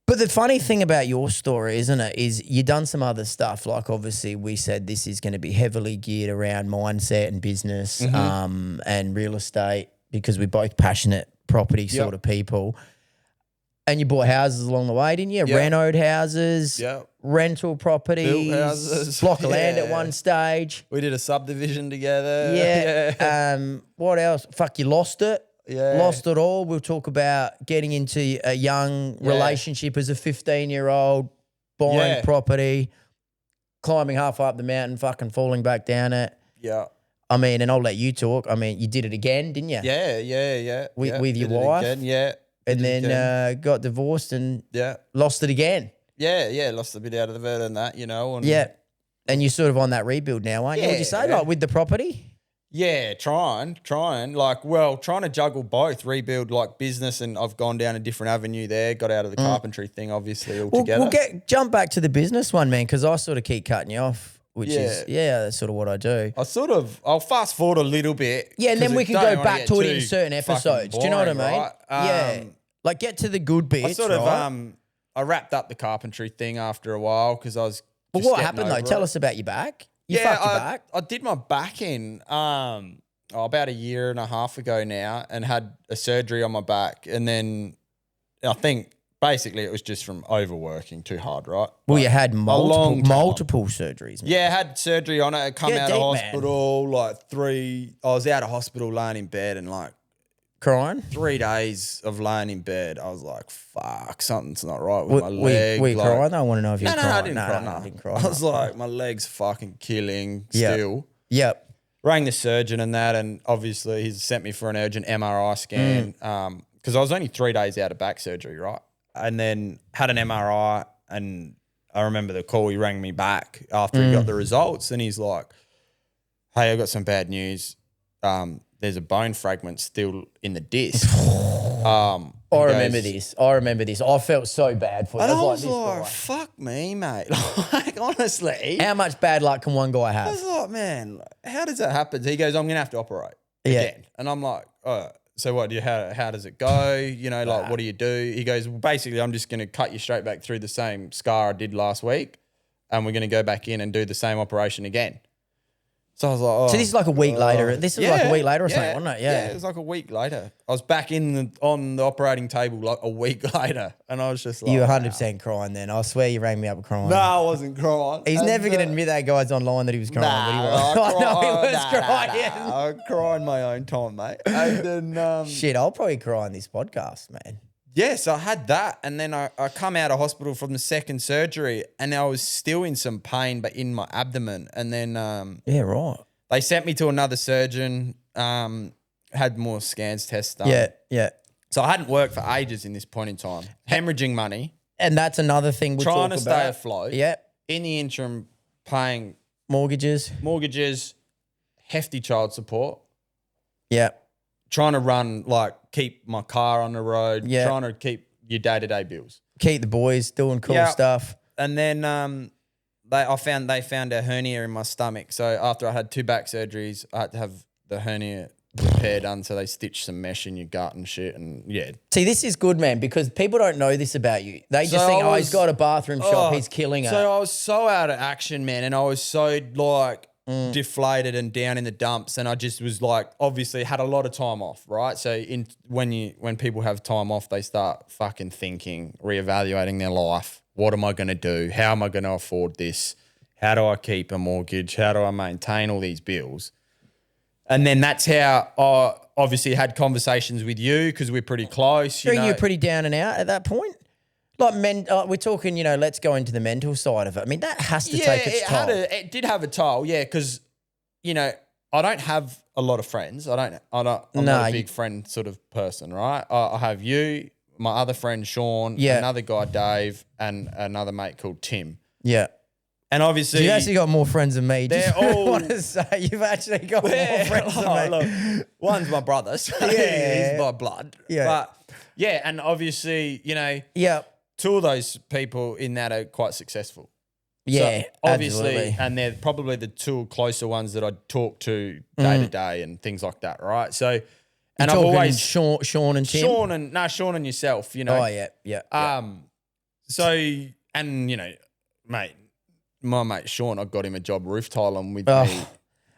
Speaker 1: But the funny thing about your story, isn't it, is you've done some other stuff. Like, obviously, we said this is going to be heavily geared around mindset and business and real estate because we're both passionate property sort of people. And you bought houses along the way, didn't you?
Speaker 2: Yep.
Speaker 1: Renoed houses, rental properties,
Speaker 2: built houses,
Speaker 1: block of land at one stage.
Speaker 2: We did a subdivision together.
Speaker 1: Yeah. What else? Fuck, you lost it.
Speaker 2: Yeah.
Speaker 1: Lost it all. We'll talk about getting into a young relationship as a 15-year-old, buying property, climbing halfway up the mountain, fucking falling back down it.
Speaker 2: Yeah.
Speaker 1: I mean, and I'll let you talk. I mean, you did it again, didn't you?
Speaker 2: Yeah.
Speaker 1: With your wife. And then got divorced and lost it again.
Speaker 2: Yeah. Lost a bit out of it and that, And
Speaker 1: And you're sort of on that rebuild now, aren't you? Would you say, like, with the property?
Speaker 2: Yeah, trying, trying to juggle both, rebuild like business, and I've gone down a different avenue there, got out of the carpentry thing obviously altogether.
Speaker 1: We'll jump back to the business one, man, because I sort of keep cutting you off, which is, that's sort of what I do.
Speaker 2: I'll fast forward a little bit.
Speaker 1: Yeah, and then we can go back to it in certain episodes. Do you know what I mean?
Speaker 2: Right?
Speaker 1: Like get to the good bits,
Speaker 2: I wrapped up the carpentry thing after a while because I was
Speaker 1: But what happened though? Tell us about your back. You fucked your back?
Speaker 2: I did my back in about a year and a half ago now and had a surgery on my back. And then I think basically it was just from overworking too hard, right?
Speaker 1: Well, you had multiple surgeries, man.
Speaker 2: Yeah, I had surgery on it. I come out of hospital, I was out of hospital laying in bed and like
Speaker 1: crying.
Speaker 2: 3 days of laying in bed. I was like, fuck, something's not right with my leg.
Speaker 1: Were you crying? I want to know if you were crying.
Speaker 2: I didn't cry. I was like, my leg's fucking killing still.
Speaker 1: Yep.
Speaker 2: Rang the surgeon and that, and obviously he's sent me for an urgent MRI scan because I was only 3 days out of back surgery, right? And then had an MRI, and I remember the call, he rang me back after he got the results, and he's like, hey, I got some bad news. There's a bone fragment still in the disc.
Speaker 1: I remember this. I felt so bad for you.
Speaker 2: And I was like, fuck me, mate. Like, honestly.
Speaker 1: How much bad luck can one guy have?
Speaker 2: I was like, man, how does that happen? He goes, I'm going to have to operate again. And I'm like, oh, so what? How does it go? What do you do? He goes, well, basically, I'm just going to cut you straight back through the same scar I did last week, and we're going to go back in and do the same operation again. So I was like, oh.
Speaker 1: So this is like a week later. This is like a week later or something, wasn't it?
Speaker 2: Yeah, it was like a week later. I was back on the operating table like a week later, and I was just like,
Speaker 1: you were 100% crying then. I swear you rang me up crying.
Speaker 2: No, I wasn't crying.
Speaker 1: He's never going to admit that guy's online that he was crying, but he was. I know he was crying.
Speaker 2: I cry in my own time, mate. And then
Speaker 1: shit, I'll probably cry on this podcast, man.
Speaker 2: Yeah, so I had that, and then I come out of hospital from the second surgery, and I was still in some pain, but in my abdomen, and then
Speaker 1: yeah, right.
Speaker 2: They sent me to another surgeon, had more scans, tests done.
Speaker 1: Yeah.
Speaker 2: So I hadn't worked for ages in this point in time. Hemorrhaging money.
Speaker 1: And that's another thing we'll
Speaker 2: trying
Speaker 1: talk
Speaker 2: to
Speaker 1: about.
Speaker 2: stay afloat.
Speaker 1: Yeah.
Speaker 2: In the interim, paying
Speaker 1: mortgages,
Speaker 2: hefty child support.
Speaker 1: Yeah.
Speaker 2: Trying to keep my car on the road.
Speaker 1: Yeah.
Speaker 2: Trying to keep your day-to-day bills.
Speaker 1: Keep the boys doing cool stuff.
Speaker 2: And then they found a hernia in my stomach. So after I had 2 back surgeries, I had to have the hernia repair done, so they stitch some mesh in your gut and shit, and yeah.
Speaker 1: See, this is good, man, because people don't know this about you. They just
Speaker 2: So
Speaker 1: think,
Speaker 2: I
Speaker 1: he's got a bathroom shop, he's killing it.
Speaker 2: So I was so out of action, man, and I was so like deflated and down in the dumps, and I just was like, obviously had a lot of time off, right? So when people have time off, they start fucking thinking, reevaluating their life. What am I going to do? How am I going to afford this? How do I keep a mortgage? How do I maintain all these bills? And then that's how I obviously had conversations with you because we're pretty close. You know,
Speaker 1: you're pretty down and out at that point. Like we're talking, let's go into the mental side of it. I mean, that has to take its toll.
Speaker 2: It did have a toll, yeah, because, I don't have a lot of friends. I'm not a big friend sort of person, right? I have you, my other friend Sean, another guy Dave, and another mate called Tim.
Speaker 1: Yeah.
Speaker 2: And obviously,
Speaker 1: you actually got more friends than me.
Speaker 2: They're all.
Speaker 1: I want to say you've actually got more friends than me.
Speaker 2: Look, one's my brother, so he's my blood. Yeah, but yeah, and obviously, two of those people in that are quite successful.
Speaker 1: Yeah,
Speaker 2: so obviously,
Speaker 1: absolutely.
Speaker 2: And they're probably the two closer ones that I talk to day to day and things like that, right? So, and I've always
Speaker 1: Sean and Tim,
Speaker 2: Sean and yourself,
Speaker 1: Oh yeah.
Speaker 2: So and mate. My mate Sean, I got him a job roof tiling with me.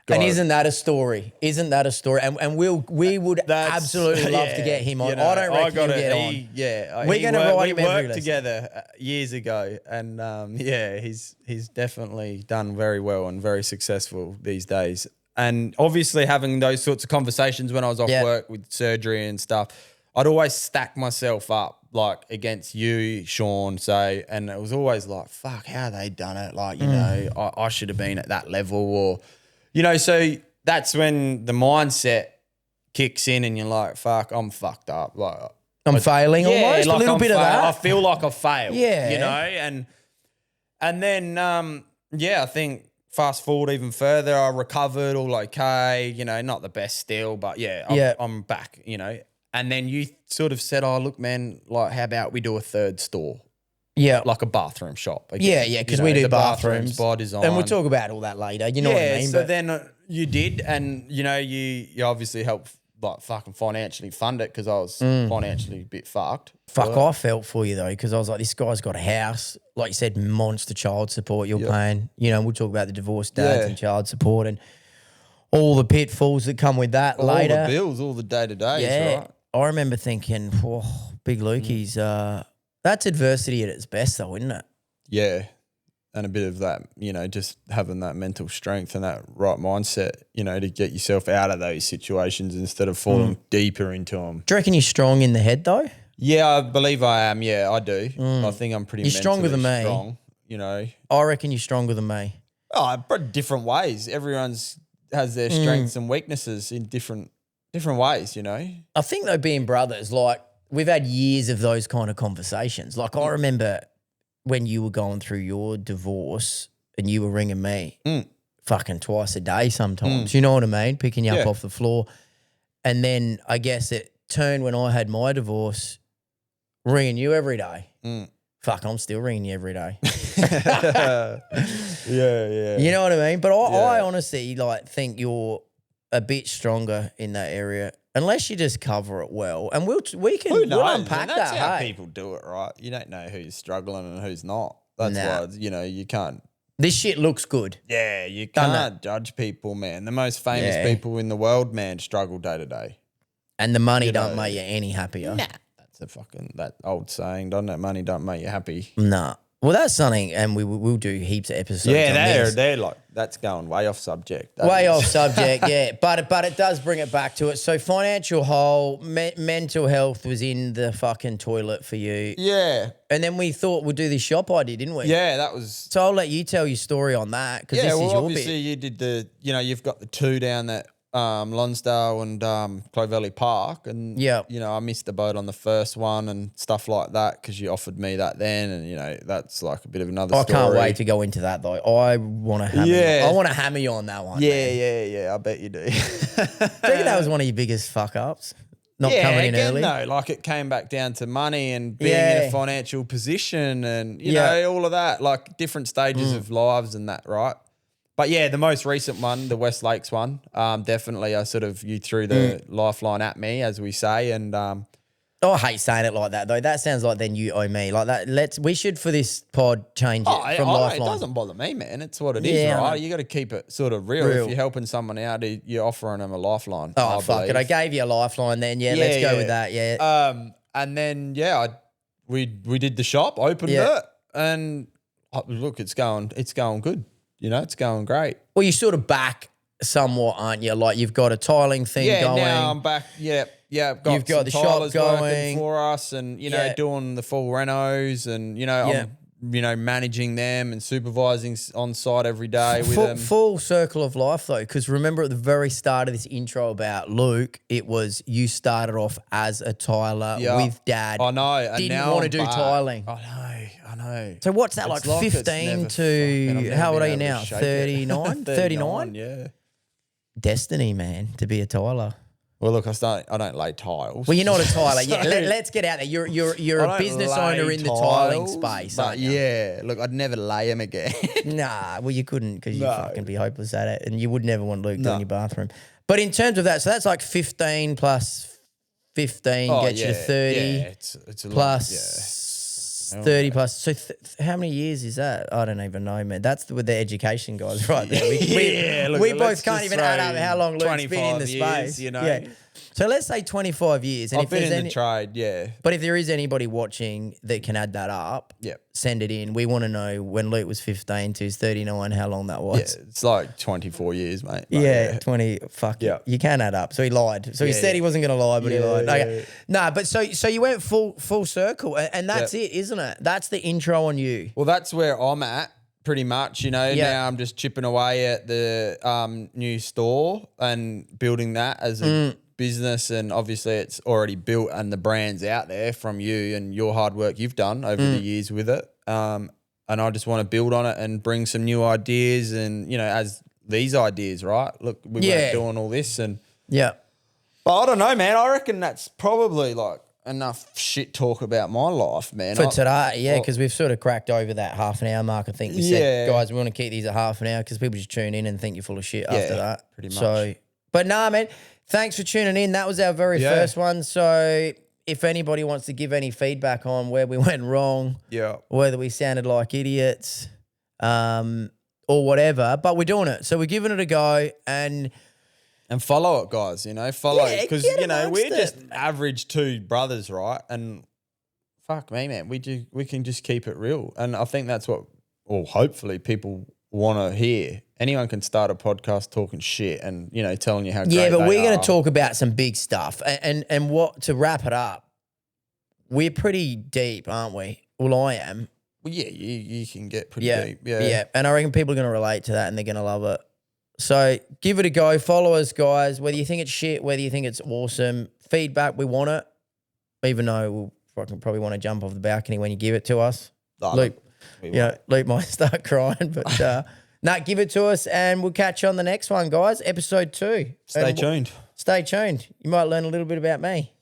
Speaker 1: And isn't that a story? And we would absolutely love to get him on. I don't reckon he'll get on.
Speaker 2: Yeah,
Speaker 1: we're going to write him
Speaker 2: every
Speaker 1: every
Speaker 2: worked together years ago, and he's definitely done very well and very successful these days. And obviously, having those sorts of conversations when I was off work with surgery and stuff, I'd always stack myself up like against you, Sean, say, and it was always like, fuck, how they done it? Like, I should have been at that level, or, so that's when the mindset kicks in and you're like, fuck, I'm fucked up. Like
Speaker 1: I'm failing almost,
Speaker 2: like
Speaker 1: a little bit of that.
Speaker 2: I feel like I failed,
Speaker 1: yeah.
Speaker 2: And then, I think fast forward even further, I recovered all okay, not the best still, but I'm back, And then you sort of said, oh, look, man, like, how about we do a third store?
Speaker 1: Yeah.
Speaker 2: Like a bathroom shop. Again.
Speaker 1: Yeah, because we do
Speaker 2: bathrooms by design.
Speaker 1: And we'll talk about all that later. You know what I mean?
Speaker 2: So then you did, and, you obviously helped, like, fucking financially fund it because I was financially a bit fucked.
Speaker 1: Fuck, I felt for you, though, because I was like, this guy's got a house. Like you said, monster child support you're paying. We'll talk about the divorced dads and child support and all the pitfalls that come with that later.
Speaker 2: All the bills, all the day-to-days, right?
Speaker 1: I remember thinking, Big Lukey's, that's adversity at its best though, isn't it?
Speaker 2: Yeah. And a bit of that, just having that mental strength and that right mindset, to get yourself out of those situations instead of falling deeper into them.
Speaker 1: Do you reckon you're strong in the head though?
Speaker 2: Yeah, I believe I am. Yeah, I do. I think I'm pretty
Speaker 1: stronger than me.
Speaker 2: Strong,
Speaker 1: I reckon you're stronger than me.
Speaker 2: Oh, but different ways. Everyone's has their strengths and weaknesses in different ways,
Speaker 1: I think though, being brothers, like we've had years of those kind of conversations. Like I remember when you were going through your divorce and you were ringing me fucking twice a day sometimes. You know what I mean? Picking you up off the floor. And then I guess it turned when I had my divorce, ringing you every day. Fuck, I'm still ringing you every day.
Speaker 2: Yeah.
Speaker 1: You know what I mean? But I honestly think you're a bit stronger in that area, unless you just cover it well. And we'll unpack that.
Speaker 2: That's how people do it, right? You don't know who's struggling and who's not. That's why you can't.
Speaker 1: This shit looks good.
Speaker 2: Yeah, you can't judge people, man. The most famous people in the world, man, struggle day to day.
Speaker 1: And the money don't make you any happier.
Speaker 2: Nah, that's that old saying, doesn't it? Money don't make you happy.
Speaker 1: Nah. Well, that's something, and we'll do heaps of episodes.
Speaker 2: Yeah, they're like, that's going way off subject.
Speaker 1: Off subject, yeah. But it does bring it back to it. So financial hole, mental health was in the fucking toilet for you.
Speaker 2: Yeah.
Speaker 1: And then we thought we'd do this shop idea, didn't we?
Speaker 2: Yeah, that was.
Speaker 1: So I'll let you tell your story on that because this is your bit.
Speaker 2: Obviously you did you've got the two down at Lonsdale and Clovelly Park, and I missed the boat on the first one and stuff like that because you offered me that then, and that's like a bit of another story.
Speaker 1: I can't wait to go into that though. I want to hammer you on that one.
Speaker 2: Yeah, I bet you do.
Speaker 1: Do you reckon that was one of your biggest fuck ups? Not coming in early?
Speaker 2: No, like it came back down to money and being in a financial position and you know all of that, like different stages of lives and that, right? But yeah, the most recent one, the West Lakes one, definitely you threw the lifeline at me, as we say. And
Speaker 1: I hate saying it like that though. That sounds like then you owe me. Like that. We should for this pod change it from lifeline.
Speaker 2: It doesn't bother me, man. It's what it is, right? You got to keep it sort of real. If you're helping someone out, you're offering them a lifeline.
Speaker 1: Oh, fuck it. I gave you a lifeline then. Yeah, let's go with that. Yeah.
Speaker 2: And then, we did the shop, opened it, and look, it's going good. You know, it's going great.
Speaker 1: Well, you're sort of back somewhat, aren't you? Like you've got a tiling thing going.
Speaker 2: Yeah, now I'm back. Yeah.
Speaker 1: You've got the shop going
Speaker 2: for us, and doing the full renos, and I'm managing them and supervising on site every day with them.
Speaker 1: Full circle of life though, because remember at the very start of this intro about Luke, it was you started off as a tiler with Dad.
Speaker 2: I know. And
Speaker 1: didn't
Speaker 2: now
Speaker 1: want to do tiling.
Speaker 2: I know.
Speaker 1: So what's that, like 15 to, how old are you now? 39? 39?
Speaker 2: Yeah.
Speaker 1: Destiny, man, to be a tiler.
Speaker 2: Well, look, I don't lay tiles.
Speaker 1: Well, you're not a tiler. Let's get out there. You're a business owner in the tiling space, aren't you?
Speaker 2: Yeah. Look, I'd never lay them again.
Speaker 1: Nah, well, you couldn't because you'd fucking be hopeless at it, and you would never want Luke doing your bathroom. But in terms of that, so that's like 15 plus 15 gets you 30.
Speaker 2: Yeah, it's a
Speaker 1: plus
Speaker 2: lot,
Speaker 1: 30 plus. So how many years is that? I don't even know, man. That's with the education guys right there. We both can't even add up how long Luke's been in the space.
Speaker 2: You know?
Speaker 1: Yeah. So let's say 25 years. And
Speaker 2: I've been in the trade, yeah.
Speaker 1: But if there is anybody watching that can add that up, send it in. We want to know when Luke was 15 to 39, how long that was.
Speaker 2: Yeah, it's like 24 years, mate.
Speaker 1: Yeah, 20. Fuck yeah. You can add up. So he lied. So he said he wasn't going to lie, but he lied. Okay. No, but so you went full circle, and that's it, isn't it? That's the intro on you.
Speaker 2: Well, that's where I'm at. Pretty much, Now I'm just chipping away at the new store and building that as a business, and obviously it's already built and the brand's out there from you and your hard work you've done over the years with it. And I just want to build on it and bring some new ideas and, as these ideas, right? Look, we weren't doing all this and...
Speaker 1: Yeah.
Speaker 2: But I don't know, man. I reckon that's probably like enough shit talk about my life, man.
Speaker 1: For today, because we've sort of cracked over that half an hour mark. I think we said, guys, we want to keep these at half an hour because people just tune in and think you're full of shit after that.
Speaker 2: Pretty much.
Speaker 1: So, but nah, man, thanks for tuning in. That was our very first one. So if anybody wants to give any feedback on where we went wrong, whether we sounded like idiots or whatever, but we're doing it. So we're giving it a go and
Speaker 2: follow it, guys, follow it. Because, we're just average two brothers, right? And fuck me, man, we can just keep it real. And I think that's what, or hopefully people want to hear. Anyone can start a podcast talking shit and, telling you how great they are.
Speaker 1: Yeah, but we're going to talk about some big stuff. And what, to wrap it up, we're pretty deep, aren't we? Well, I am.
Speaker 2: Well, yeah, you can get pretty deep.
Speaker 1: Yeah, and I reckon people are going to relate to that and they're going to love it. So give it a go. Follow us, guys. Whether you think it's shit, whether you think it's awesome, feedback, we want it. Even though we'll fucking probably want to jump off the balcony when you give it to us. Luke might start crying, but give it to us and we'll catch you on the next one, guys. Episode 2.
Speaker 2: Stay tuned.
Speaker 1: Stay tuned. You might learn a little bit about me.